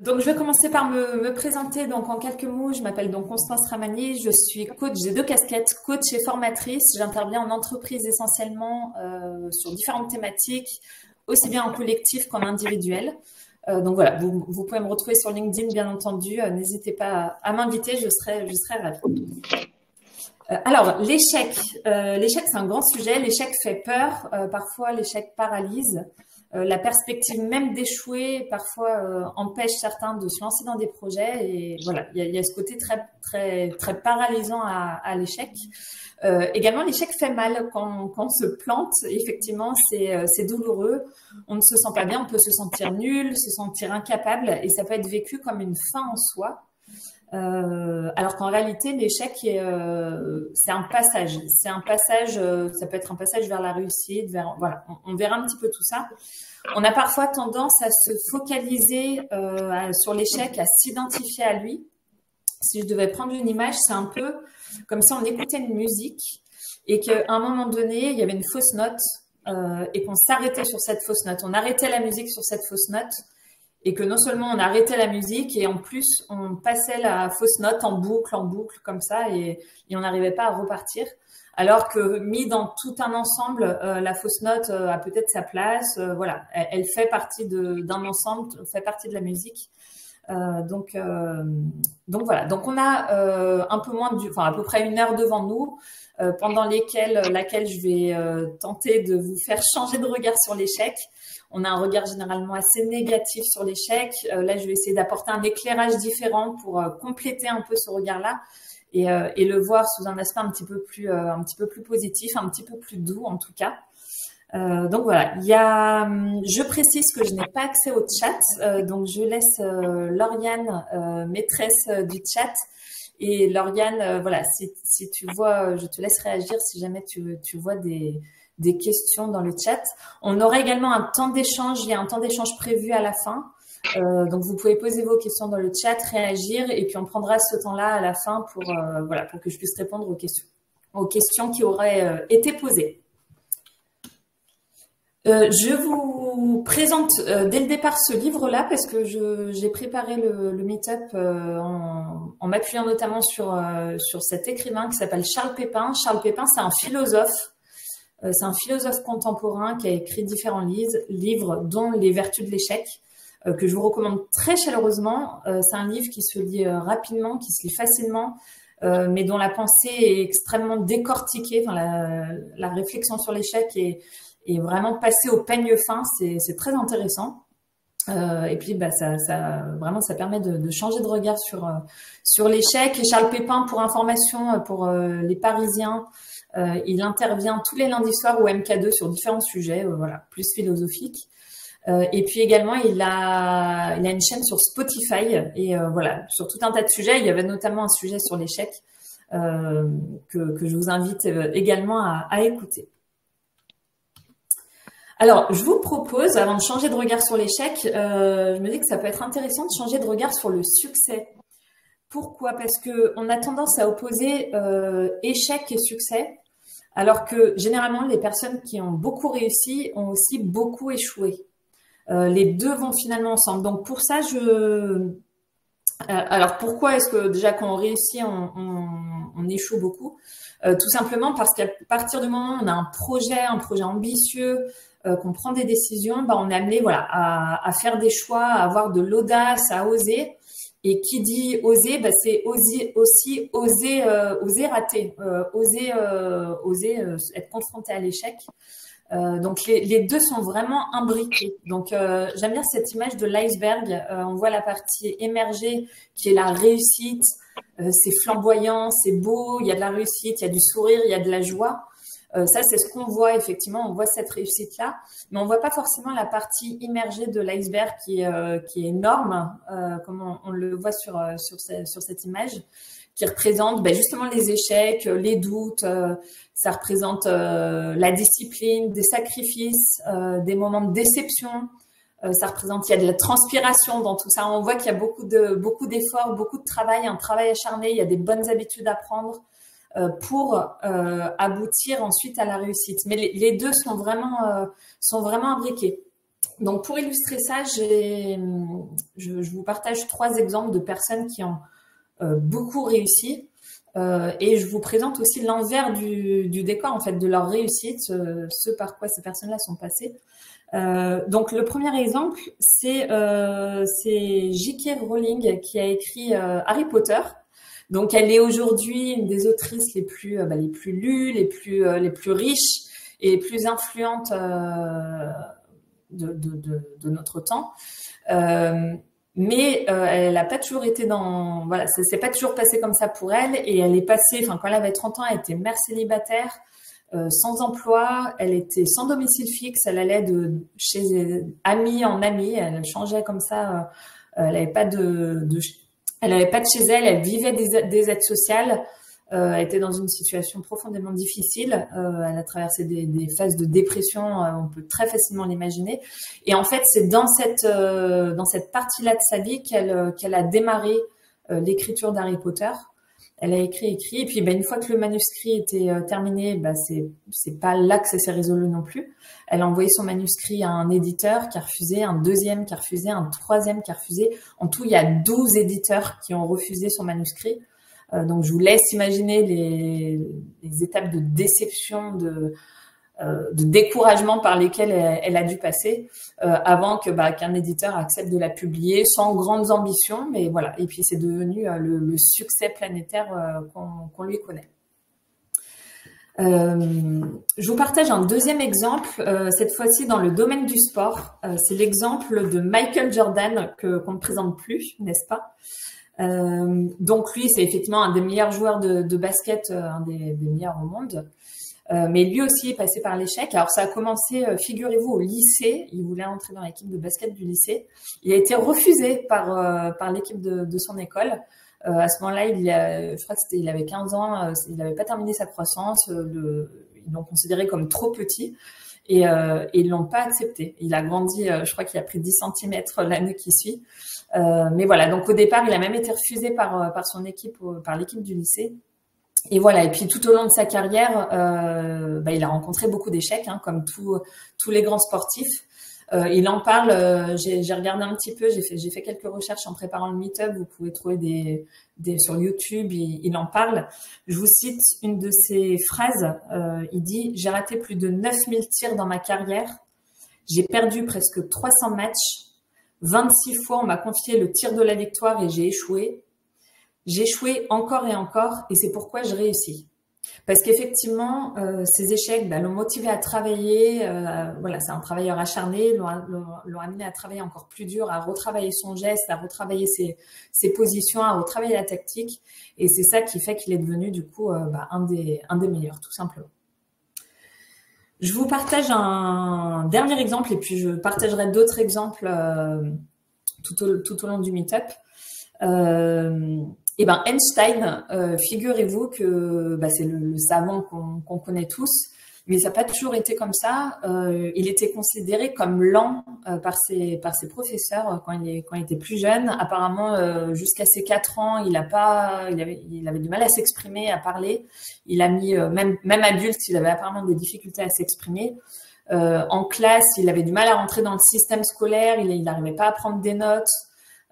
Donc, je vais commencer par me présenter. Donc, en quelques mots, je m'appelle donc Constance Ramani. Je suis coach. J'ai deux casquettes, coach et formatrice. J'interviens en entreprise essentiellement sur différentes thématiques, aussi bien en collectif qu'en individuel. Donc voilà, vous pouvez me retrouver sur LinkedIn, bien entendu. N'hésitez pas à m'inviter, je serai ravie. Alors, l'échec. L'échec, c'est un grand sujet. L'échec fait peur. Parfois, l'échec paralyse. La perspective même d'échouer parfois empêche certains de se lancer dans des projets et voilà, il y a ce côté très paralysant à l'échec. Également, l'échec fait mal quand on se plante. Effectivement, c'est douloureux. On ne se sent pas bien, on peut se sentir nul, se sentir incapable et ça peut être vécu comme une fin en soi. Alors qu'en réalité, l'échec c'est un passage. C'est un passage. Ça peut être un passage vers la réussite. Voilà, on verra un petit peu tout ça. On a parfois tendance à se focaliser sur l'échec, à s'identifier à lui. Si je devais prendre une image, c'est un peu comme si on écoutait une musique et qu'à un moment donné, il y avait une fausse note et qu'on s'arrêtait sur cette fausse note. On arrêtait la musique sur cette fausse note. Et que non seulement on arrêtait la musique et en plus on passait la fausse note en boucle comme ça et on n'arrivait pas à repartir. Alors que mis dans tout un ensemble, la fausse note a peut-être sa place. Voilà, elle fait partie d'un ensemble, fait partie de la musique. Donc voilà. Donc on a un peu à peu près 1 heure devant nous, pendant laquelle je vais tenter de vous faire changer de regard sur l'échec. On a un regard généralement assez négatif sur l'échec. Là, je vais essayer d'apporter un éclairage différent pour compléter un peu ce regard-là et le voir sous un aspect un petit peu plus positif, un petit peu plus doux en tout cas. Donc voilà, je précise que je n'ai pas accès au chat, donc je laisse Lauriane, maîtresse du chat. Et Lauriane, voilà, si tu vois, je te laisse réagir si jamais tu vois des questions dans le chat. On aura également un temps d'échange. Il y a un temps d'échange prévu à la fin. Donc, vous pouvez poser vos questions dans le chat, réagir, et puis on prendra ce temps-là à la fin pour que je puisse répondre aux questions qui auraient été posées. Je vous présente dès le départ ce livre-là parce que j'ai préparé le meet-up en m'appuyant notamment sur cet écrivain qui s'appelle Charles Pépin. Charles Pépin, c'est un philosophe. C'est un philosophe contemporain qui a écrit différents livres, dont Les Vertus de l'échec, que je vous recommande très chaleureusement. C'est un livre qui se lit rapidement, qui se lit facilement, mais dont la pensée est extrêmement décortiquée. Enfin, la réflexion sur l'échec est vraiment passée au peigne fin. C'est très intéressant. Et puis, ça permet de changer de regard sur l'échec. Et Charles Pépin, pour information, pour les Parisiens, il intervient tous les lundis soirs au MK2 sur différents sujets, plus philosophiques. Et puis également, il a une chaîne sur Spotify et sur tout un tas de sujets. Il y avait notamment un sujet sur l'échec que je vous invite également à écouter. Alors, je vous propose, avant de changer de regard sur l'échec, je me dis que ça peut être intéressant de changer de regard sur le succès. Pourquoi? Parce que on a tendance à opposer échec et succès. Alors que généralement, les personnes qui ont beaucoup réussi ont aussi beaucoup échoué. Les deux vont finalement ensemble. Donc pour ça, alors pourquoi est-ce que déjà quand on réussit, on échoue beaucoup? Tout simplement parce qu'à partir du moment où on a un projet ambitieux, qu'on prend des décisions, on est amené à faire des choix, à avoir de l'audace, à oser. Et qui dit oser, c'est aussi oser rater, oser être confronté à l'échec. Donc les deux sont vraiment imbriqués. Donc j'aime bien cette image de l'iceberg. On voit la partie émergée qui est la réussite. C'est flamboyant, c'est beau, il y a de la réussite, il y a du sourire, il y a de la joie. Ça, c'est ce qu'on voit, effectivement. On voit cette réussite-là, mais on voit pas forcément la partie immergée de l'iceberg qui est énorme, comme on le voit sur cette image, qui représente justement les échecs, les doutes. Ça représente la discipline, des sacrifices, des moments de déception. Ça représente, il y a de la transpiration dans tout ça. On voit qu'il y a beaucoup d'efforts, beaucoup de travail, un travail acharné. Il y a des bonnes habitudes à prendre pour aboutir ensuite à la réussite. Mais les deux sont vraiment imbriqués. Donc, pour illustrer ça, je vous partage 3 exemples de personnes qui ont beaucoup réussi. Et je vous présente aussi l'envers du décor, en fait, de leur réussite, ce par quoi ces personnes-là sont passées. Donc, le premier exemple, c'est J.K. Rowling qui a écrit Harry Potter. Donc, elle est aujourd'hui une des autrices les plus lues, les plus riches et les plus influentes de notre temps. Mais elle n'a pas toujours été dans... Voilà, ça s'est pas toujours passé comme ça pour elle. Et elle est passée... Enfin, quand elle avait 30 ans, elle était mère célibataire, sans emploi. Elle était sans domicile fixe. Elle allait de chez amie en amie. Elle changeait comme ça. Elle n'avait pas elle n'avait pas de chez elle. Elle vivait des aides sociales. Elle était dans une situation profondément difficile. Elle a traversé des phases de dépression, on peut très facilement l'imaginer. Et en fait, c'est dans cette partie-là de sa vie qu'elle a démarré l'écriture d'Harry Potter. Elle a écrit, et puis une fois que le manuscrit était terminé, c'est pas là que ça s'est résolu non plus. Elle a envoyé son manuscrit à un éditeur qui a refusé, un deuxième qui a refusé, un troisième qui a refusé. En tout, il y a 12 éditeurs qui ont refusé son manuscrit. Donc, je vous laisse imaginer les étapes de déception, de découragement par lesquelles elle a dû passer avant qu'un éditeur accepte de la publier sans grandes ambitions. Mais voilà, et puis c'est devenu le succès planétaire qu'on lui connaît. Je vous partage un deuxième exemple, cette fois-ci dans le domaine du sport. C'est l'exemple de Michael Jordan qu'on ne présente plus, n'est-ce pas? Donc lui, c'est effectivement un des meilleurs joueurs de basket, un des meilleurs au monde. Mais lui aussi est passé par l'échec. Alors ça a commencé, figurez-vous, au lycée. Il voulait entrer dans l'équipe de basket du lycée. Il a été refusé par l'équipe de son école. À ce moment-là, je crois que il avait 15 ans. Il n'avait pas terminé sa croissance. Ils l'ont considéré comme trop petit. Et ils l'ont pas accepté. Il a grandi, je crois qu'il a pris 10 centimètres l'année qui suit. Mais voilà, donc au départ, il a même été refusé par son équipe, par l'équipe du lycée. Et voilà, et puis tout au long de sa carrière, il a rencontré beaucoup d'échecs, hein, comme tous les grands sportifs. Il en parle, j'ai regardé un petit peu, j'ai fait quelques recherches en préparant le meet-up, vous pouvez trouver sur YouTube, il en parle. Je vous cite une de ses phrases, il dit « J'ai raté plus de 9000 tirs dans ma carrière, j'ai perdu presque 300 matchs, 26 fois on m'a confié le tir de la victoire et j'ai échoué. J'ai échoué encore et encore et c'est pourquoi je réussis. » Parce qu'effectivement, ces échecs l'ont motivé à travailler. Voilà, c'est un travailleur acharné, l'ont amené à travailler encore plus dur, à retravailler son geste, à retravailler ses positions, à retravailler la tactique. Et c'est ça qui fait qu'il est devenu du coup un des meilleurs, tout simplement. Je vous partage un dernier exemple et puis je partagerai d'autres exemples tout au long du meet-up. Einstein, figurez-vous que c'est le savant qu'on connaît tous, mais ça n'a pas toujours été comme ça. Il était considéré comme lent par ses professeurs quand il était plus jeune. Apparemment, jusqu'à ses 4 ans, il avait du mal à s'exprimer, à parler. Il a mis même adulte, il avait apparemment des difficultés à s'exprimer. En classe, il avait du mal à rentrer dans le système scolaire. Il n'arrivait pas à prendre des notes.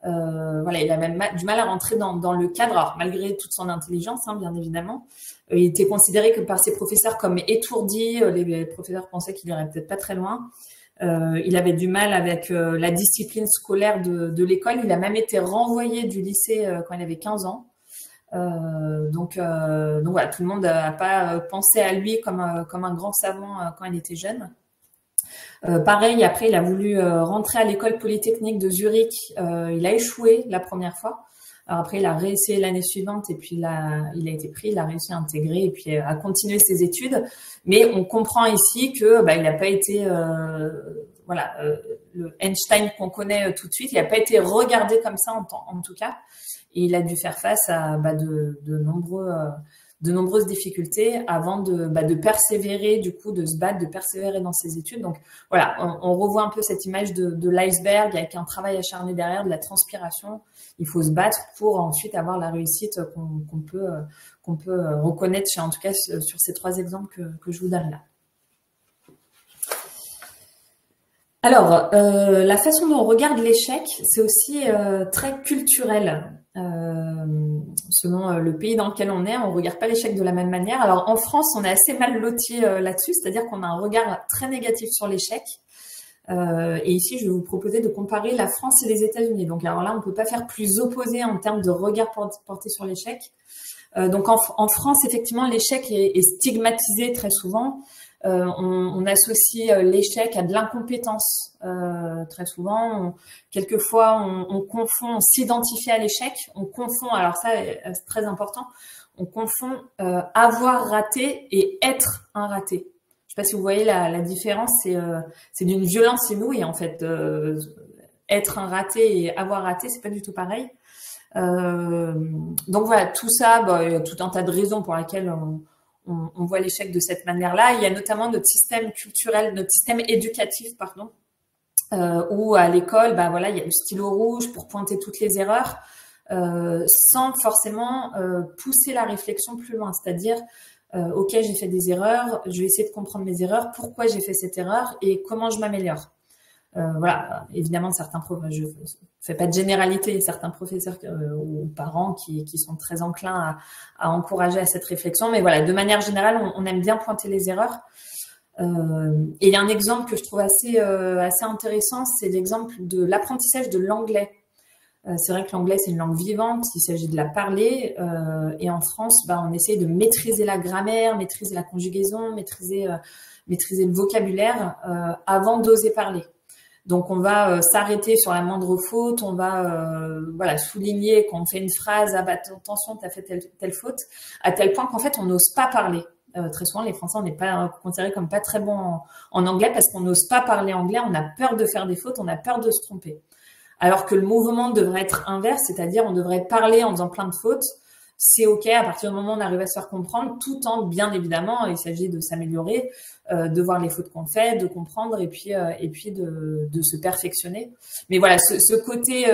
Voilà, il a même du mal à rentrer dans le cadre, alors malgré toute son intelligence, hein, bien évidemment. Il était considéré que par ses professeurs comme étourdi. Les professeurs pensaient qu'il irait peut-être pas très loin. Il avait du mal avec la discipline scolaire de l'école. Il a même été renvoyé du lycée quand il avait 15 ans. Donc voilà, tout le monde n'a pas pensé à lui comme un grand savant quand il était jeune. Pareil, après, il a voulu rentrer à l'école polytechnique de Zurich. Il a échoué la première fois. Alors après, il a réessayé l'année suivante et puis il a été pris, il a réussi à intégrer et puis à continuer ses études. Mais on comprend ici que il n'a pas été, le Einstein qu'on connaît tout de suite, il n'a pas été regardé comme ça en tout cas. Et il a dû faire face à de nombreuses difficultés avant de persévérer, du coup, de se battre, de persévérer dans ses études. Donc voilà, on revoit un peu cette image de l'iceberg avec un travail acharné derrière, de la transpiration. Il faut se battre pour ensuite avoir la réussite qu'on peut reconnaître, en tout cas sur ces 3 exemples que je vous donne là. Alors, la façon dont on regarde l'échec, c'est aussi très culturel. Selon le pays dans lequel on est, on regarde pas l'échec de la même manière. Alors, en France, on est assez mal loti là-dessus, c'est-à-dire qu'on a un regard très négatif sur l'échec. Et ici, je vais vous proposer de comparer la France et les États-Unis. Donc, alors là, on peut pas faire plus opposé en termes de regard porté sur l'échec. Donc, en France, effectivement, l'échec est stigmatisé très souvent. On associe l'échec à de l'incompétence très souvent. Quelquefois, on confond, on s'identifie à l'échec. On confond, alors ça, c'est très important, on confond avoir raté et être un raté. Je sais pas si vous voyez la différence, c'est d'une violence inouïe en fait. Être un raté et avoir raté, c'est pas du tout pareil. Euh, donc voilà, tout ça, bah, il y a tout un tas de raisons pour lesquelles on voit l'échec de cette manière-là. Il y a notamment notre système culturel, notre système éducatif, pardon, où à l'école, bah voilà, il y a le stylo rouge pour pointer toutes les erreurs, sans forcément pousser la réflexion plus loin. C'est-à-dire, ok, j'ai fait des erreurs, je vais essayer de comprendre mes erreurs, pourquoi j'ai fait cette erreur et comment je m'améliore. Voilà, évidemment, certains je fais pas de généralité, certains professeurs ou parents qui sont très enclins à encourager à cette réflexion, mais voilà, de manière générale, on aime bien pointer les erreurs. Et il y a un exemple que je trouve assez intéressant, c'est l'exemple de l'apprentissage de l'anglais. C'est vrai que l'anglais, c'est une langue vivante, il s'agit de la parler, et en France, bah, on essaye de maîtriser la grammaire, maîtriser la conjugaison, maîtriser le vocabulaire avant d'oser parler. Donc on va s'arrêter sur la moindre faute, on va voilà souligner quand on fait une phrase, ah bah attention, t'as fait telle faute, à tel point qu'en fait on n'ose pas parler. Très souvent les Français on n'est pas considérés comme pas très bons en anglais parce qu'on n'ose pas parler anglais, on a peur de faire des fautes, on a peur de se tromper. Alors que le mouvement devrait être inverse, c'est-à-dire on devrait parler en faisant plein de fautes. C'est ok à partir du moment où on arrive à se faire comprendre, tout en bien évidemment, il s'agit de s'améliorer, de voir les fautes qu'on fait, de comprendre et puis de se perfectionner. Mais voilà, ce côté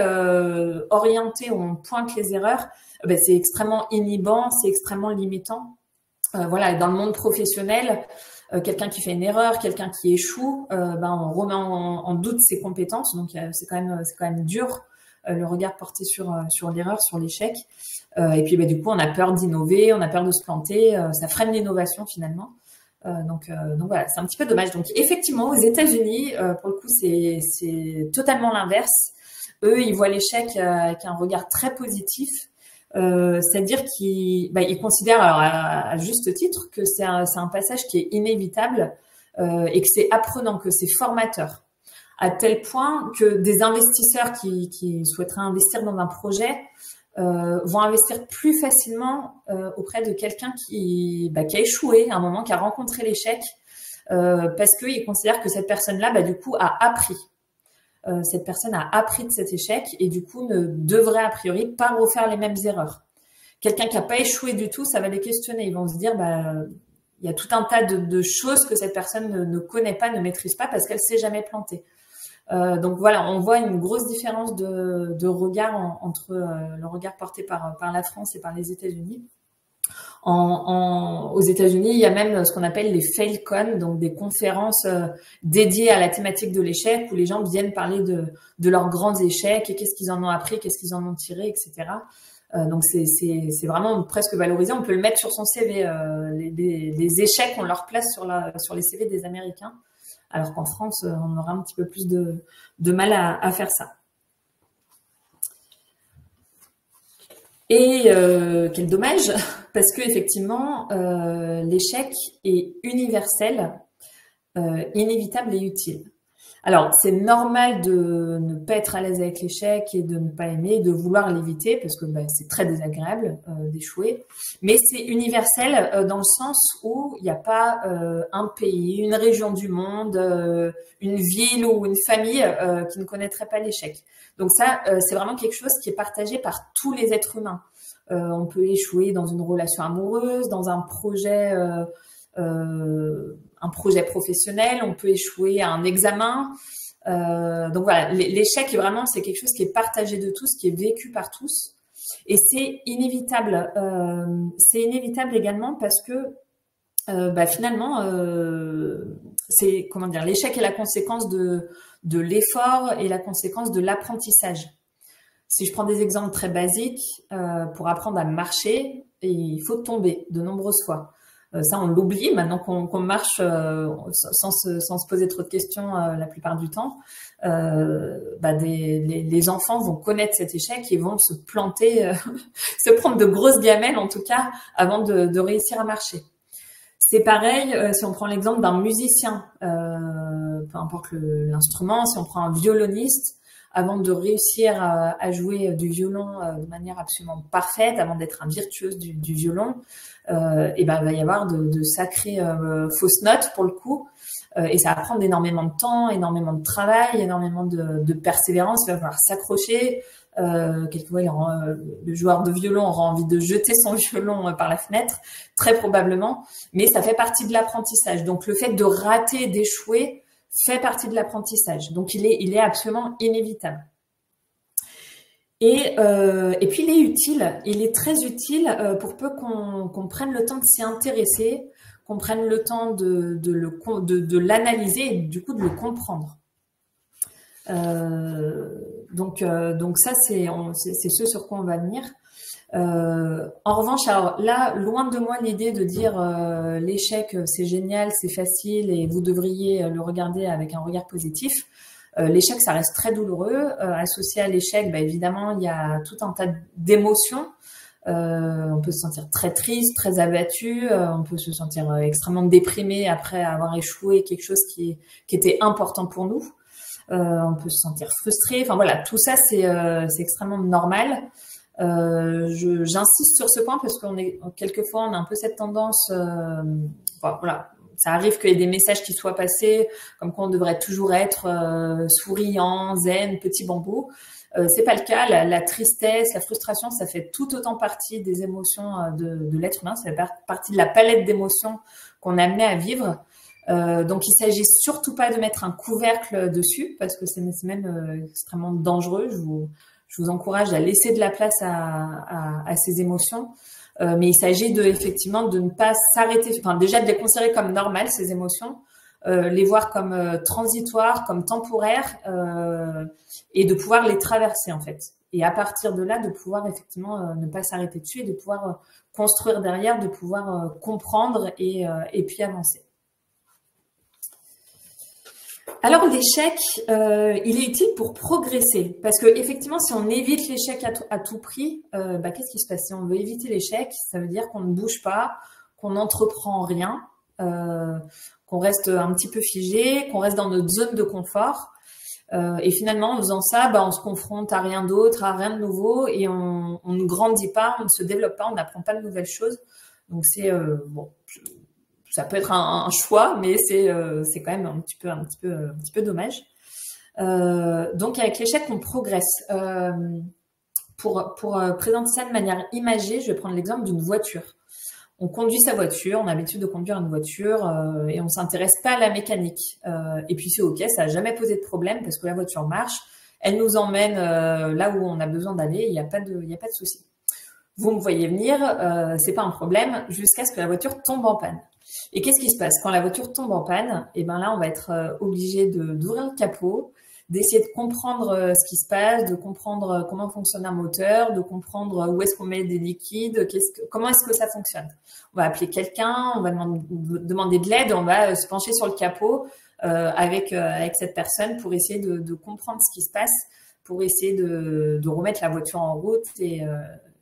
orienté où on pointe les erreurs, ben, c'est extrêmement inhibant, c'est extrêmement limitant. Voilà, dans le monde professionnel, quelqu'un qui fait une erreur, quelqu'un qui échoue, ben on remet en doute ses compétences. Donc c'est quand même dur le regard porté sur l'erreur, sur l'échec. Et puis du coup on a peur d'innover, on a peur de se planter, ça freine l'innovation finalement. Donc voilà, c'est un petit peu dommage. Donc effectivement aux États-Unis, pour le coup c'est totalement l'inverse. Eux ils voient l'échec avec un regard très positif. C'est-à-dire qu'ils considèrent alors à juste titre que c'est un passage qui est inévitable et que c'est apprenant, que c'est formateur, à tel point que des investisseurs qui souhaiteraient investir dans un projet vont investir plus facilement auprès de quelqu'un qui a échoué à un moment, qui a rencontré l'échec, parce qu'ils considèrent que cette personne-là, du coup, a appris. Cette personne a appris de cet échec et du coup ne devrait a priori pas refaire les mêmes erreurs. Quelqu'un qui n'a pas échoué du tout, ça va les questionner. Ils vont se dire, il y a tout un tas de choses que cette personne ne connaît pas, ne maîtrise pas parce qu'elle s'est jamais plantée. Donc voilà, on voit une grosse différence de regard entre le regard porté par la France et par les États-Unis. Aux États-Unis, il y a même ce qu'on appelle les FailCon, donc des conférences dédiées à la thématique de l'échec où les gens viennent parler de leurs grands échecs et qu'est-ce qu'ils en ont appris, qu'est-ce qu'ils en ont tiré, etc. Donc c'est vraiment presque valorisé. On peut le mettre sur son CV. Les échecs, on leur place sur les CV des Américains, alors qu'en France, on aura un petit peu plus de mal à faire ça. Et quel dommage, parce que effectivement, l'échec est universel, inévitable et utile. Alors, c'est normal de ne pas être à l'aise avec l'échec et de ne pas aimer, de vouloir l'éviter parce que c'est très désagréable d'échouer. Mais c'est universel dans le sens où il n'y a pas un pays, une région du monde, une ville ou une famille qui ne connaîtrait pas l'échec. Donc ça, c'est vraiment quelque chose qui est partagé par tous les êtres humains. On peut échouer dans une relation amoureuse, dans un projet professionnel, on peut échouer à un examen. Donc voilà, l'échec est vraiment, c'est quelque chose qui est partagé de tous, qui est vécu par tous. Et c'est inévitable. C'est inévitable également parce que finalement, c'est comment dire, l'échec est la conséquence de l'effort et la conséquence de l'apprentissage. Si je prends des exemples très basiques, pour apprendre à marcher, il faut tomber de nombreuses fois. Ça, on l'oublie maintenant qu'on marche sans se poser trop de questions la plupart du temps. Les enfants vont connaître cet échec et vont se planter, se prendre de grosses gamelles en tout cas avant de réussir à marcher. C'est pareil si on prend l'exemple d'un musicien, peu importe l'instrument, si on prend un violoniste, avant de réussir à jouer du violon de manière absolument parfaite, avant d'être un virtuose du violon, il va y avoir de sacrées fausses notes pour le coup, et ça va prendre énormément de temps, énormément de travail, énormément de persévérance. Il va falloir s'accrocher. Quelquefois, le joueur de violon aura envie de jeter son violon par la fenêtre, très probablement, mais ça fait partie de l'apprentissage. Donc, le fait de rater, d'échouer, fait partie de l'apprentissage. Donc, il est absolument inévitable. Et puis, il est utile. Il est très utile pour peu qu'on prenne le temps de s'y intéresser, qu'on prenne le temps de l'analyser et du coup de le comprendre. Donc ça, c'est ce sur quoi on va venir. En revanche, alors là, loin de moi l'idée de dire l'échec c'est génial, c'est facile et vous devriez le regarder avec un regard positif. L'échec, ça reste très douloureux. Associé à l'échec, évidemment, il y a tout un tas d'émotions. On peut se sentir très triste, très abattu. On peut se sentir extrêmement déprimé après avoir échoué quelque chose qui était important pour nous. On peut se sentir frustré. Enfin voilà, tout ça c'est extrêmement normal. J'insiste sur ce point parce quelquefois on a un peu cette tendance. Voilà, ça arrive qu'il y ait des messages qui soient passés comme quoi on devrait toujours être souriant, zen, petit bambou. C'est pas le cas. La tristesse, la frustration, ça fait tout autant partie des émotions de l'être humain. Ça fait partie de la palette d'émotions qu'on est amené à vivre. Donc, il s'agit surtout pas de mettre un couvercle dessus parce que c'est même extrêmement dangereux. Je vous encourage à laisser de la place à ces émotions. Mais il s'agit effectivement de ne pas s'arrêter. Enfin, déjà de les considérer comme normales, ces émotions, les voir comme transitoires, comme temporaires, et de pouvoir les traverser en fait. Et à partir de là, de pouvoir effectivement ne pas s'arrêter dessus et de pouvoir construire derrière, de pouvoir comprendre et puis avancer. Alors l'échec, il est utile pour progresser parce que effectivement, si on évite l'échec à tout prix, qu'est-ce qui se passe? Si on veut éviter l'échec, ça veut dire qu'on ne bouge pas, qu'on n'entreprend rien, qu'on reste un petit peu figé, qu'on reste dans notre zone de confort. Et finalement, en faisant ça, on se confronte à rien d'autre, à rien de nouveau, et on ne grandit pas, on ne se développe pas, on n'apprend pas de nouvelles choses. Donc c'est bon. Ça peut être un choix, mais c'est quand même un petit peu dommage. Donc avec l'échec, on progresse. Pour présenter ça de manière imagée, je vais prendre l'exemple d'une voiture. On conduit sa voiture, on a l'habitude de conduire une voiture et on s'intéresse pas à la mécanique. Et puis c'est ok, ça n'a jamais posé de problème parce que la voiture marche, elle nous emmène là où on a besoin d'aller, il n'y a pas de souci. Vous me voyez venir, c'est pas un problème jusqu'à ce que la voiture tombe en panne. Et qu'est-ce qui se passe quand la voiture tombe en panne? Et là, on va être obligé d'ouvrir le capot, d'essayer de comprendre ce qui se passe, de comprendre comment fonctionne un moteur, de comprendre où est-ce qu'on met des liquides, comment est-ce que ça fonctionne. On va appeler quelqu'un, on va demander de l'aide, on va se pencher sur le capot avec cette personne pour essayer de comprendre ce qui se passe, pour essayer de remettre la voiture en route. Et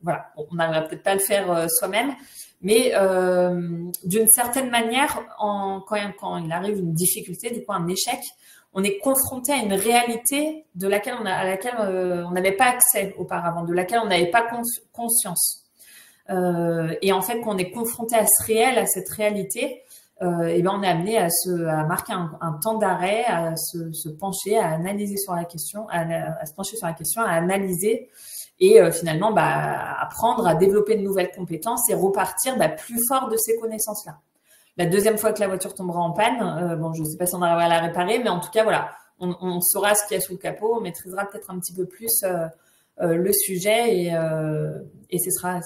voilà, on n'arrivera peut-être pas à le faire soi-même, mais d'une certaine manière, quand il arrive une difficulté, du coup un échec, on est confronté à une réalité à laquelle on n'avait pas accès auparavant, de laquelle on n'avait pas conscience. Et en fait, quand on est confronté à cette réalité, on est amené à marquer un temps d'arrêt, à se pencher, à analyser sur la question, à se pencher sur la question, à analyser et finalement apprendre à développer de nouvelles compétences et repartir plus fort de ces connaissances-là. La deuxième fois que la voiture tombera en panne, je ne sais pas si on arrivera à la réparer, mais en tout cas, voilà, on saura ce qu'il y a sous le capot, on maîtrisera peut-être un petit peu plus le sujet et ce sera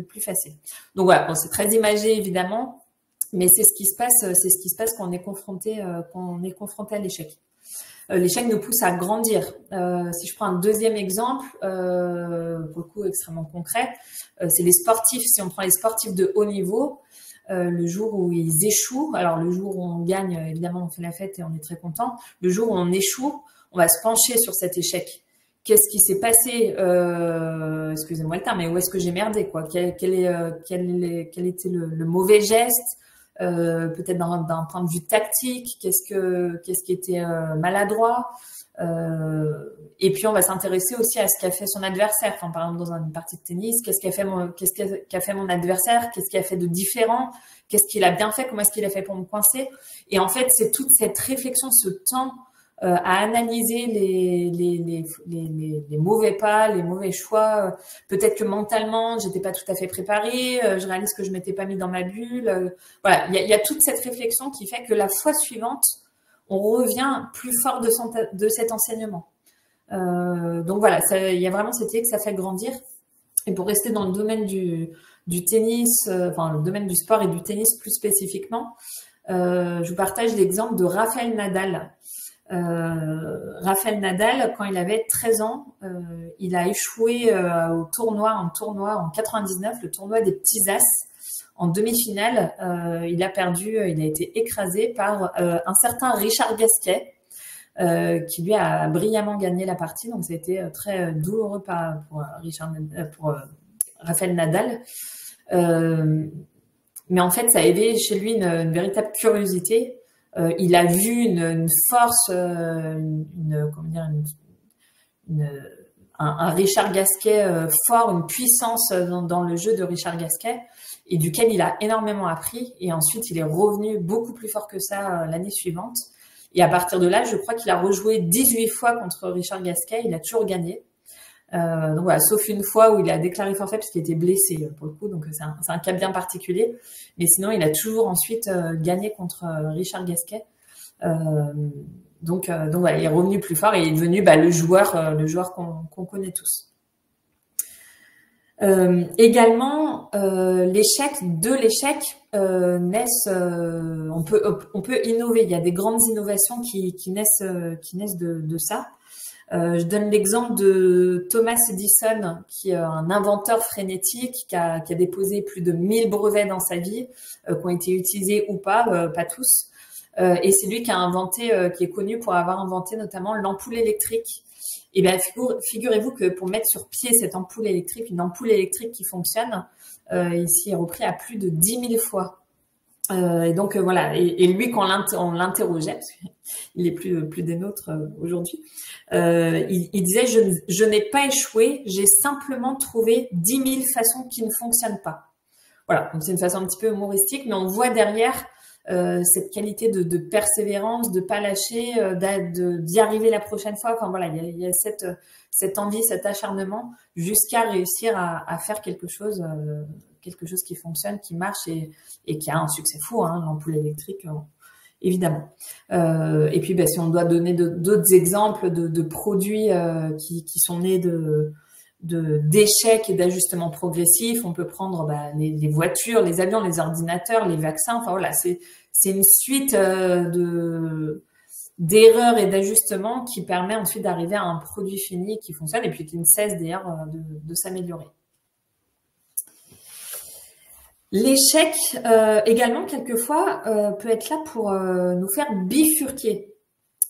plus facile. Donc voilà, c'est très imagé évidemment, Mais c'est ce qui se passe quand on est confronté à l'échec. L'échec nous pousse à grandir. Si je prends un deuxième exemple, pour le coup extrêmement concret, c'est les sportifs. Si on prend les sportifs de haut niveau, le jour où ils échouent, alors le jour où on gagne, évidemment, on fait la fête et on est très content. Le jour où on échoue, on va se pencher sur cet échec. Qu'est-ce qui s'est passé excusez-moi le terme, mais où est-ce que j'ai merdé, quoi? Quel était le mauvais geste? Peut-être d'un point de vue tactique, qu'est-ce qui était maladroit, et puis on va s'intéresser aussi à ce qu'a fait son adversaire. Enfin, par exemple, dans une partie de tennis, qu'est-ce qu'a fait mon adversaire, qu'est-ce qu'il a fait de différent, qu'est-ce qu'il a bien fait, comment est-ce qu'il a fait pour me coincer. Et en fait, c'est toute cette réflexion, ce temps à analyser les mauvais pas, les mauvais choix. Peut-être que mentalement, j'étais pas tout à fait préparée. Je réalise que je m'étais pas mis dans ma bulle. Voilà, il y a toute cette réflexion qui fait que la fois suivante, on revient plus fort de cet enseignement. Donc voilà, il y a vraiment cette idée que ça fait grandir. Et pour rester dans le domaine du tennis, enfin le domaine du sport et du tennis plus spécifiquement, je vous partage l'exemple de Rafael Nadal. Rafael Nadal, quand il avait 13 ans, il a échoué en tournoi en 99, le tournoi des petits as. En demi-finale, il a perdu, il a été écrasé par un certain Richard Gasquet, qui lui a brillamment gagné la partie. Donc, ça a été très douloureux pour Rafael Nadal. Mais en fait, ça a éveillé chez lui une véritable curiosité. Il a vu une force, un Richard Gasquet fort, une puissance dans le jeu de Richard Gasquet, et duquel il a énormément appris. Et ensuite, il est revenu beaucoup plus fort que ça l'année suivante. Et à partir de là, je crois qu'il a rejoué 18 fois contre Richard Gasquet. Il a toujours gagné. Donc voilà, sauf une fois où il a déclaré forfait parce qu'il était blessé pour le coup, donc c'est un cas bien particulier. Mais sinon, il a toujours ensuite gagné contre Richard Gasquet. Donc voilà, il est revenu plus fort et il est devenu le joueur qu'on connaît tous. Également, de l'échec naissent. On peut innover. Il y a des grandes innovations qui naissent de ça. Je donne l'exemple de Thomas Edison, qui est un inventeur frénétique, qui a déposé plus de 1000 brevets dans sa vie, qui ont été utilisés ou pas tous. Et c'est lui qui est connu pour avoir inventé notamment l'ampoule électrique. Et bien, figurez-vous que pour mettre sur pied cette ampoule électrique, une ampoule électrique qui fonctionne, ici est repris à plus de 10 000 fois. Et donc voilà, et lui quand on l'interrogeait, parce qu'il est plus des nôtres aujourd'hui, il disait je n'ai pas échoué, j'ai simplement trouvé 10 000 façons qui ne fonctionnent pas. Voilà, donc c'est une façon un petit peu humoristique, mais on voit derrière cette qualité de persévérance, de pas lâcher, d'y arriver la prochaine fois. Enfin voilà, il y a cette envie, cet acharnement jusqu'à réussir à faire quelque chose qui fonctionne, qui marche et qui a un succès fou, hein, l'ampoule électrique, évidemment. Et puis, si on doit donner d'autres exemples de produits qui sont nés d'échecs et d'ajustements progressifs, on peut prendre les voitures, les avions, les ordinateurs, les vaccins. Enfin voilà, c'est une suite d'erreurs et d'ajustements qui permet ensuite d'arriver à un produit fini qui fonctionne et puis qui ne cesse d'ailleurs de s'améliorer. L'échec également quelquefois peut être là pour nous faire bifurquer.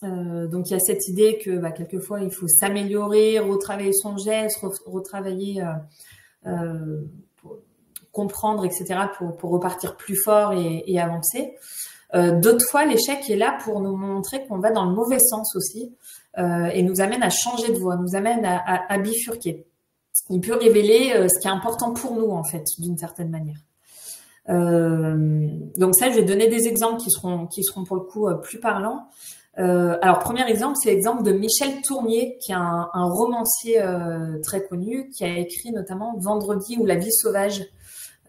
Donc il y a cette idée que quelquefois il faut s'améliorer, retravailler son geste, retravailler, pour comprendre, etc. pour repartir plus fort et avancer. D'autres fois, l'échec est là pour nous montrer qu'on va dans le mauvais sens aussi et nous amène à changer de voie, nous amène à bifurquer. Il peut révéler ce qui est important pour nous en fait, d'une certaine manière. Donc ça, je vais donner des exemples qui seront pour le coup plus parlants. Alors, premier exemple, c'est l'exemple de Michel Tournier, qui est un romancier très connu, qui a écrit notamment Vendredi ou La vie sauvage.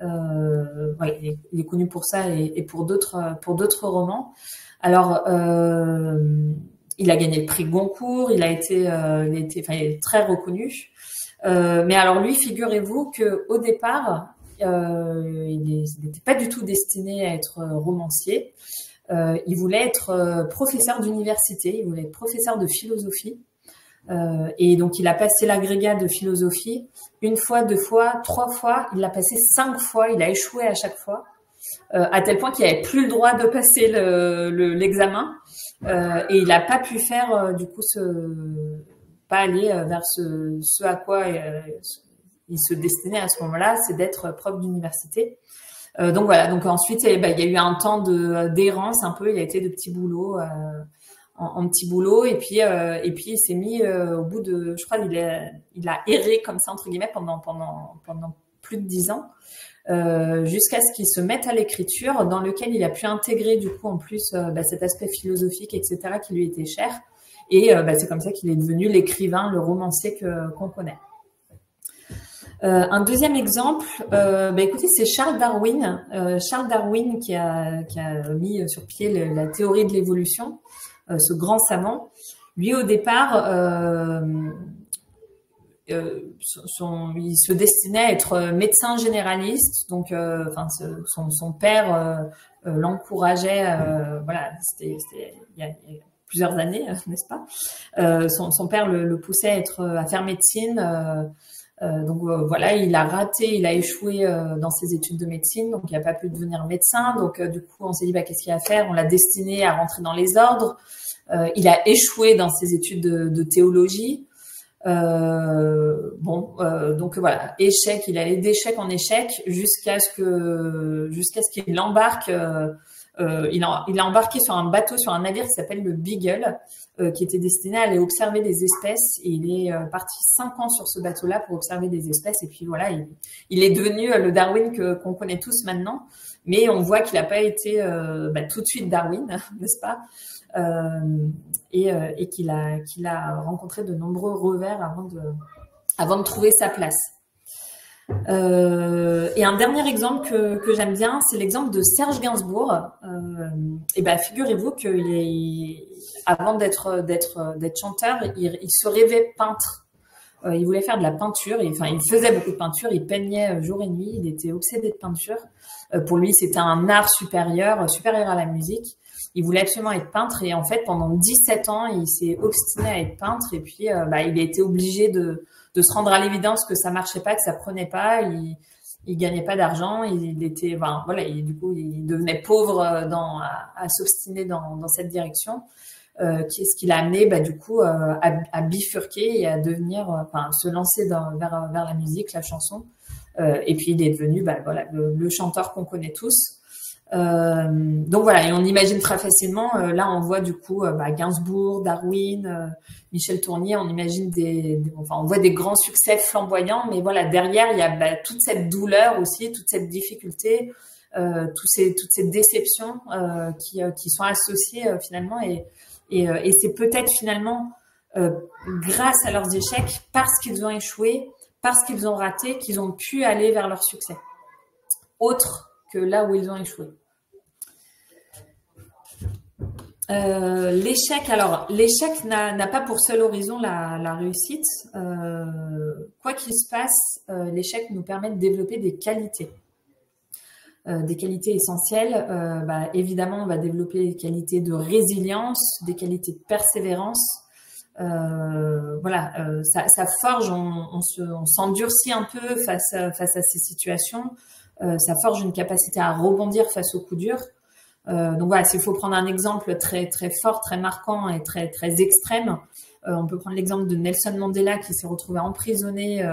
Il est connu pour ça et pour d'autres romans. Alors, il a gagné le prix Goncourt, il est très reconnu. Mais alors lui, figurez-vous que au départ, il n'était pas du tout destiné à être romancier. Il voulait être professeur d'université, il voulait être professeur de philosophie. Et donc, il a passé l'agrégat de philosophie une fois, deux fois, trois fois. Il l'a passé 5 fois. Il a échoué à chaque fois, à tel point qu'il n'avait plus le droit de passer l'examen. Et il n'a pas pu faire, du coup, pas aller vers ce à quoi il se destinait à ce moment-là, c'est d'être prof d'université. Donc voilà. Donc ensuite, il y a eu un temps d'errance un peu. Il a été de petits boulots. En petit boulot et puis il s'est mis au bout de, je crois, il a erré comme ça entre guillemets pendant plus de 10 ans jusqu'à ce qu'il se mette à l'écriture, dans lequel il a pu intégrer du coup en plus cet aspect philosophique, etc., qui lui était cher, et c'est comme ça qu'il est devenu l'écrivain, le romancier qu'on connaît. Un deuxième exemple, écoutez, c'est Charles Darwin. Charles Darwin qui a mis sur pied la théorie de l'évolution. Ce grand savant, lui au départ, il se destinait à être médecin généraliste. Donc, son père l'encourageait. Voilà, c'était il y a plusieurs années, n'est-ce pas? Son père le poussait à faire médecine. Donc voilà, il a raté, il a échoué dans ses études de médecine, donc il n'a pas pu devenir médecin. Donc du coup, on s'est dit qu'est-ce qu'il va faire? On l'a destiné à rentrer dans les ordres. Il a échoué dans ses études de théologie. Donc voilà, échec, il allait d'échec en échec jusqu'à ce qu'il embarque. Il a embarqué sur un bateau, sur un navire qui s'appelle le Beagle, qui était destiné à aller observer des espèces. Et il est parti 5 ans sur ce bateau-là pour observer des espèces. Et puis voilà, il est devenu le Darwin qu'on connaît tous maintenant. Mais on voit qu'il n'a pas été tout de suite Darwin, n'est-ce pas? Et qu'il a rencontré de nombreux revers avant de trouver sa place. Et un dernier exemple que j'aime bien, c'est l'exemple de Serge Gainsbourg. Figurez-vous avant d'être chanteur, il se rêvait peintre. Il voulait faire de la peinture. Il faisait beaucoup de peinture. Il peignait jour et nuit. Il était obsédé de peinture. Pour lui, c'était un art supérieur à la musique. Il voulait absolument être peintre. Et en fait, pendant 17 ans, il s'est obstiné à être peintre. Et puis, il a été obligé de se rendre à l'évidence que ça marchait pas, que ça prenait pas. Il gagnait pas d'argent. Du coup, il devenait pauvre à s'obstiner dans cette direction. Ce qui l'a amené à bifurquer et à se lancer vers la musique, la chanson. Et puis il est devenu le chanteur qu'on connaît tous. Donc voilà, et on imagine très facilement, là on voit du coup Gainsbourg, Darwin, Michel Tournier, on imagine on voit des grands succès flamboyants, mais voilà, derrière il y a toute cette douleur aussi, toute cette difficulté, toutes ces déceptions qui sont associées finalement, et c'est peut-être finalement grâce à leurs échecs, parce qu'ils ont échoué, parce qu'ils ont raté, qu'ils ont pu aller vers leur succès, autre que là où ils ont échoué. L'échec n'a pas pour seul horizon la réussite. Quoi qu'il se passe, l'échec nous permet de développer des qualités essentielles. Évidemment, on va développer des qualités de résilience, des qualités de persévérance. Ça forge, on s'endurcit un peu face à ces situations. Ça forge une capacité à rebondir face aux coups durs. Donc voilà, s'il faut prendre un exemple très très fort, très marquant et très très extrême, on peut prendre l'exemple de Nelson Mandela qui s'est retrouvé emprisonné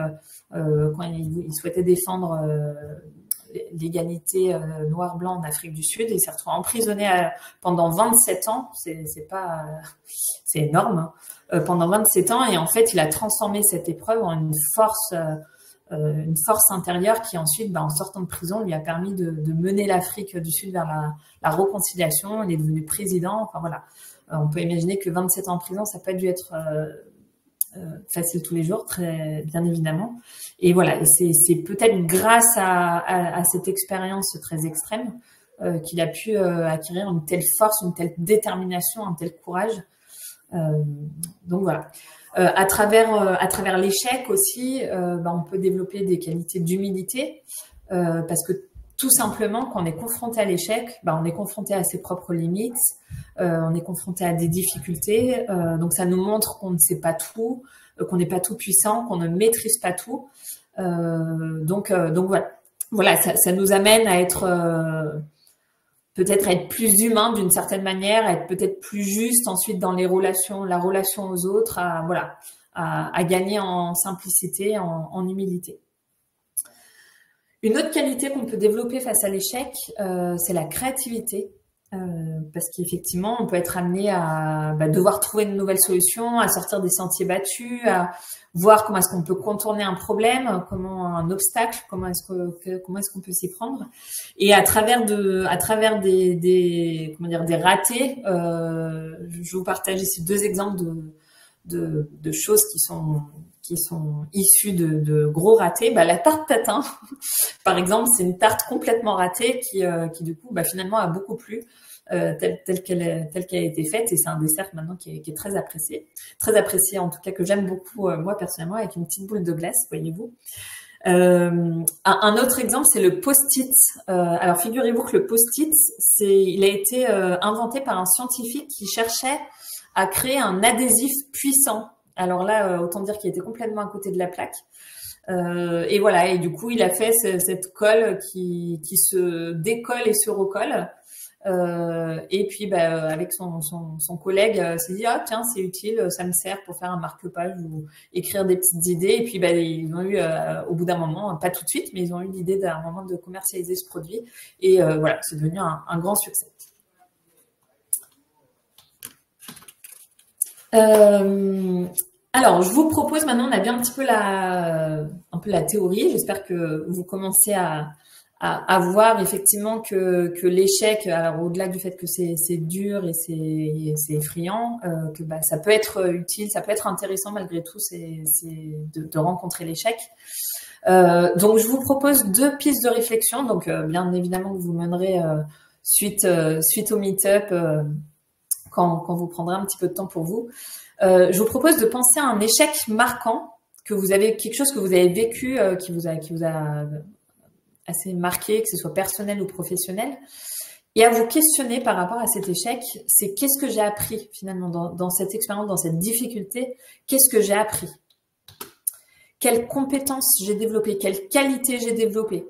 quand il souhaitait défendre l'égalité noir-blanc en Afrique du Sud. Il s'est retrouvé emprisonné pendant 27 ans. C'est énorme, hein. Pendant 27 ans, et en fait, il a transformé cette épreuve en une force intérieure qui ensuite, en sortant de prison, lui a permis de mener l'Afrique du Sud vers la réconciliation. Il est devenu président. Enfin voilà, on peut imaginer que 27 ans en prison, ça n'a pas dû être facile tous les jours, très bien évidemment. Et voilà, c'est peut-être grâce à cette expérience très extrême qu'il a pu acquérir une telle force, une telle détermination, un tel courage. Donc voilà. À travers l'échec aussi, on peut développer des qualités d'humilité. parce que tout simplement, quand on est confronté à l'échec, bah, on est confronté à ses propres limites, on est confronté à des difficultés, donc ça nous montre qu'on ne sait pas tout, qu'on n'est pas tout puissant, qu'on ne maîtrise pas tout. Donc voilà. Voilà, ça nous amène à être peut-être à être plus humain d'une certaine manière, à être peut-être plus juste ensuite dans les relations, la relation aux autres, à gagner en simplicité, en humilité. Une autre qualité qu'on peut développer face à l'échec, c'est la créativité. Parce qu'effectivement, on peut être amené à devoir trouver une nouvelle solution, à sortir des sentiers battus, à voir comment est-ce qu'on peut contourner un problème, comment un obstacle, comment est-ce qu'on peut s'y prendre. Et à travers des ratés, je vous partage ici 2 exemples de choses qui sont issues de gros ratés. La tarte tatin, par exemple, c'est une tarte complètement ratée qui du coup, finalement a beaucoup plu. Telle qu'elle a été faite, et c'est un dessert maintenant qui est très apprécié en tout cas, que j'aime beaucoup moi personnellement, avec une petite boule de glace, voyez-vous. Un autre exemple, c'est le post-it. Alors figurez-vous que le post-it, il a été inventé par un scientifique qui cherchait à créer un adhésif puissant. Alors là, autant dire qu'il était complètement à côté de la plaque. Et voilà, et du coup, il a fait cette colle qui se décolle et se recolle. Et puis, avec son collègue, s'est dit, ah tiens, c'est utile, ça me sert pour faire un marque-page ou écrire des petites idées. Et puis, ils ont eu, au bout d'un moment, pas tout de suite, mais ils ont eu l'idée d'un moment de commercialiser ce produit. Et voilà, c'est devenu un grand succès. Alors, je vous propose maintenant, on a bien un petit peu un peu la théorie. J'espère que vous commencez à voir effectivement que l'échec, alors au-delà du fait que c'est dur et c'est effrayant, que ça peut être utile, ça peut être intéressant malgré tout, c'est de rencontrer l'échec. Donc, je vous propose 2 pistes de réflexion. Donc, bien évidemment, vous mènerez suite au meet-up quand vous prendrez un petit peu de temps pour vous. Je vous propose de penser à un échec marquant, quelque chose que vous avez vécu, qui vous a assez marqué, que ce soit personnel ou professionnel, et à vous questionner par rapport à cet échec. C'est qu'est-ce que j'ai appris finalement dans cette expérience, dans cette difficulté? Qu'est-ce que j'ai appris? Quelles compétences j'ai développées? Quelles qualités j'ai développées?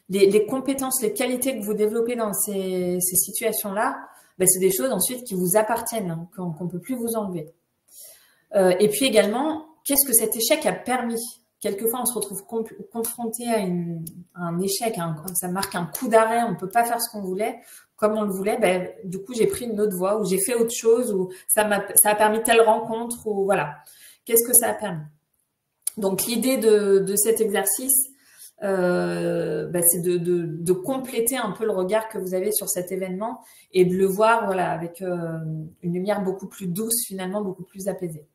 Les compétences, les qualités que vous développez dans ces situations-là, c'est des choses ensuite qui vous appartiennent, hein, qu'on peut plus vous enlever. Et puis également, qu'est-ce que cet échec a permis? Quelquefois, on se retrouve confronté à un échec, ça marque un coup d'arrêt, on ne peut pas faire ce qu'on voulait comme on le voulait. Du coup, j'ai pris une autre voie, ou j'ai fait autre chose, ou ça a permis telle rencontre, ou voilà. Qu'est-ce que ça a permis? Donc, l'idée de cet exercice, c'est de compléter un peu le regard que vous avez sur cet événement et de le voir, voilà, avec une lumière beaucoup plus douce, finalement, beaucoup plus apaisée.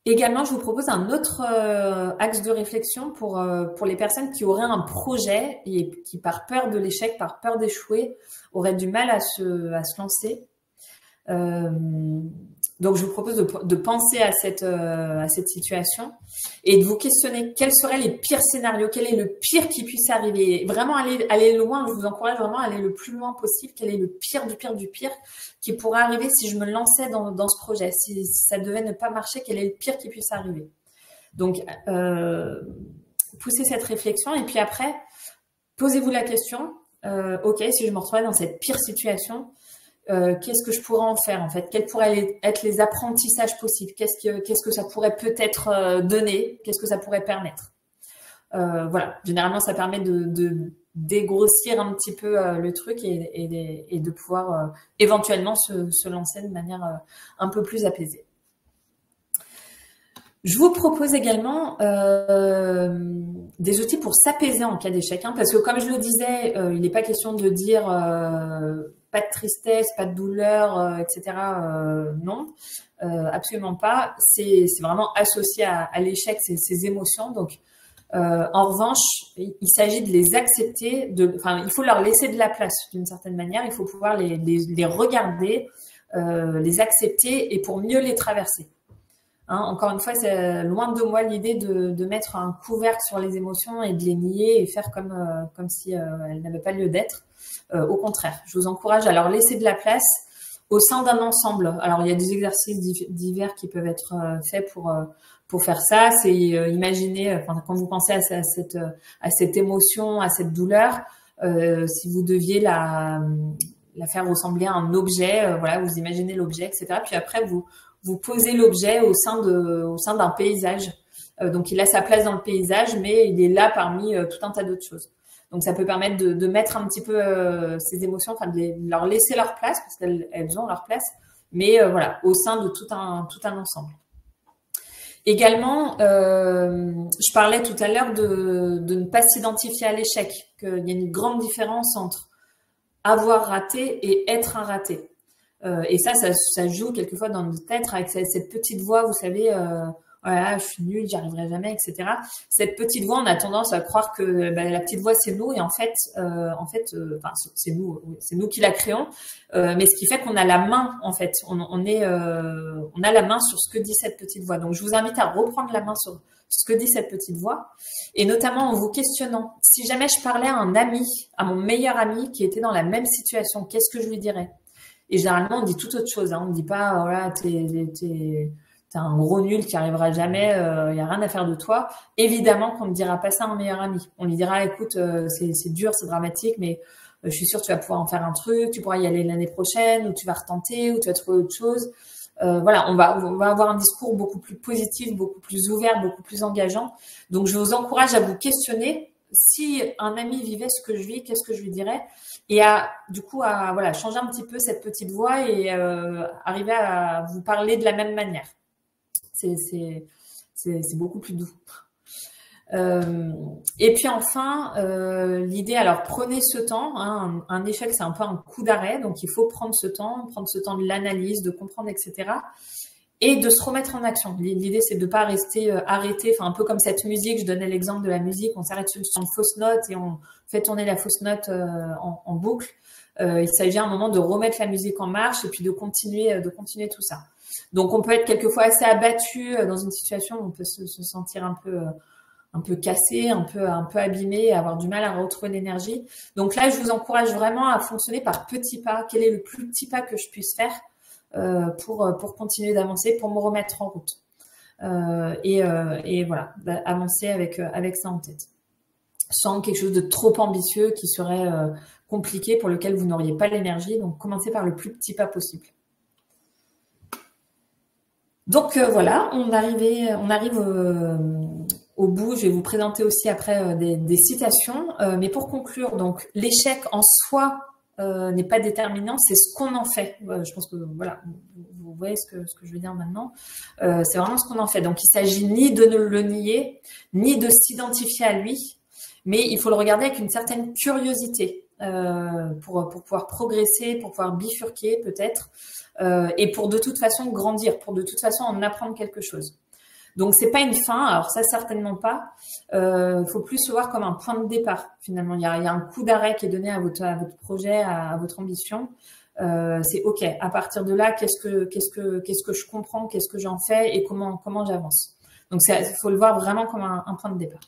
Également, je vous propose un autre axe de réflexion pour les personnes qui auraient un projet et qui, par peur de l'échec, par peur d'échouer, auraient du mal à se lancer. Donc, je vous propose de penser à cette situation et de vous questionner quels seraient les pires scénarios, quel est le pire qui puisse arriver. Vraiment aller loin, je vous encourage vraiment à aller le plus loin possible. Quel est le pire du pire du pire qui pourrait arriver si je me lançais dans ce projet? Si ça devait ne pas marcher, quel est le pire qui puisse arriver? Donc, poussez cette réflexion et puis après, posez-vous la question, ok, si je me retrouvais dans cette pire situation, qu'est-ce que je pourrais en faire en fait? Quels pourraient être les apprentissages possibles? Qu'est-ce que ça pourrait peut-être donner? Qu'est-ce que ça pourrait permettre? Voilà, généralement ça permet de dégrossir un petit peu le truc et de pouvoir éventuellement se lancer de manière un peu plus apaisée. Je vous propose également des outils pour s'apaiser en cas d'échec, hein, parce que comme je le disais, il n'est pas question de dire pas de tristesse, pas de douleur, etc. Non, absolument pas. C'est vraiment associé à l'échec, ces émotions. Donc, en revanche, il s'agit de les accepter, il faut leur laisser de la place d'une certaine manière. Il faut pouvoir les regarder, les accepter et pour mieux les traverser. Hein, encore une fois, c'est loin de moi l'idée de mettre un couvercle sur les émotions et de les nier et faire comme si elles n'avaient pas lieu d'être. Au contraire, je vous encourage à leur laisser de la place au sein d'un ensemble. Alors, il y a des exercices divers qui peuvent être faits pour faire ça. C'est imaginer, quand vous pensez à cette émotion, à cette douleur, si vous deviez la faire ressembler à un objet, voilà, vous imaginez l'objet, etc. Puis après, vous posez l'objet au sein d'un paysage. Donc, il a sa place dans le paysage, mais il est là parmi tout un tas d'autres choses. Donc, ça peut permettre de mettre un petit peu ces émotions, enfin, de leur laisser leur place, parce qu'elles ont leur place, mais voilà, au sein de tout un ensemble. Également, je parlais tout à l'heure de ne pas s'identifier à l'échec, qu'il y a une grande différence entre avoir raté et être un raté. Et ça joue quelquefois dans notre tête avec cette petite voix, vous savez, voilà, je suis nulle, j'y arriverai jamais, etc. Cette petite voix, on a tendance à croire que la petite voix c'est nous, et en fait, c'est nous qui la créons. Mais ce qui fait qu'on a la main, en fait, on a la main sur ce que dit cette petite voix. Donc, je vous invite à reprendre la main sur ce que dit cette petite voix, et notamment en vous questionnant. Si jamais je parlais à un ami, à mon meilleur ami qui était dans la même situation, qu'est-ce que je lui dirais? Et généralement, on dit tout autre chose. Hein. On ne dit pas, voilà, t'es un gros nul qui arrivera jamais, y a rien à faire de toi. Évidemment qu'on ne dira pas ça à un meilleur ami. On lui dira, écoute, c'est dur, c'est dramatique, mais je suis sûre que tu vas pouvoir en faire un truc, tu pourras y aller l'année prochaine, ou tu vas retenter, ou tu vas trouver autre chose. Voilà, on va avoir un discours beaucoup plus positif, beaucoup plus ouvert, beaucoup plus engageant. Donc, je vous encourage à vous questionner. Si un ami vivait ce que je vis, qu'est-ce que je lui dirais? Et du coup, voilà, changer un petit peu cette petite voix et arriver à vous parler de la même manière. C'est beaucoup plus doux. Et puis enfin, l'idée, alors prenez ce temps. Hein, un échec, c'est un peu un coup d'arrêt, donc il faut prendre ce temps de l'analyse, de comprendre, etc. Et de se remettre en action. L'idée, c'est de pas rester arrêté, enfin un peu comme cette musique. Je donnais l'exemple de la musique, on s'arrête sur une fausse note et on fait tourner la fausse note en boucle. Il s'agit à un moment de remettre la musique en marche et puis de continuer tout ça. Donc, on peut être quelquefois assez abattu dans une situation où on peut se sentir un peu cassé, un peu abîmé, avoir du mal à retrouver l'énergie. Donc là, je vous encourage vraiment à fonctionner par petits pas. Quel est le plus petit pas que je puisse faire pour continuer d'avancer, pour me remettre en route et voilà, avancer avec ça en tête, sans quelque chose de trop ambitieux qui serait compliqué, pour lequel vous n'auriez pas l'énergie. Donc, commencez par le plus petit pas possible. Donc voilà, on arrive au bout. Je vais vous présenter aussi après des citations. Mais pour conclure, donc l'échec en soi n'est pas déterminant, c'est ce qu'on en fait. Je pense que voilà, vous voyez ce que je veux dire maintenant. C'est vraiment ce qu'on en fait. Donc il s'agit ni de le nier, ni de s'identifier à lui, mais il faut le regarder avec une certaine curiosité pour pouvoir progresser, pour pouvoir bifurquer peut-être. Et pour de toute façon grandir, pour de toute façon en apprendre quelque chose. Donc c'est pas une fin, alors ça certainement pas. Faut plus le voir comme un point de départ finalement. Il y a un coup d'arrêt qui est donné à votre projet, à votre ambition. C'est ok. À partir de là, qu'est-ce que je comprends, qu'est-ce que j'en fais et comment j'avance. Donc faut le voir vraiment comme un point de départ.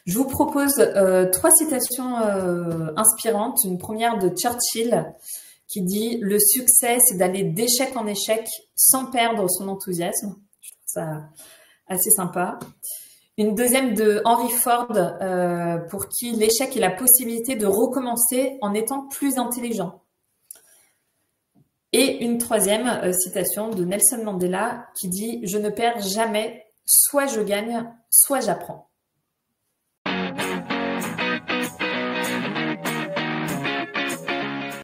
Je vous propose 3 citations inspirantes. Une première de Churchill, qui dit « Le succès, c'est d'aller d'échec en échec sans perdre son enthousiasme ». Je trouve ça assez sympa. Une deuxième de Henry Ford, pour qui l'échec est la possibilité de recommencer en étant plus intelligent. Et une troisième citation de Nelson Mandela, qui dit « Je ne perds jamais, soit je gagne, soit j'apprends ».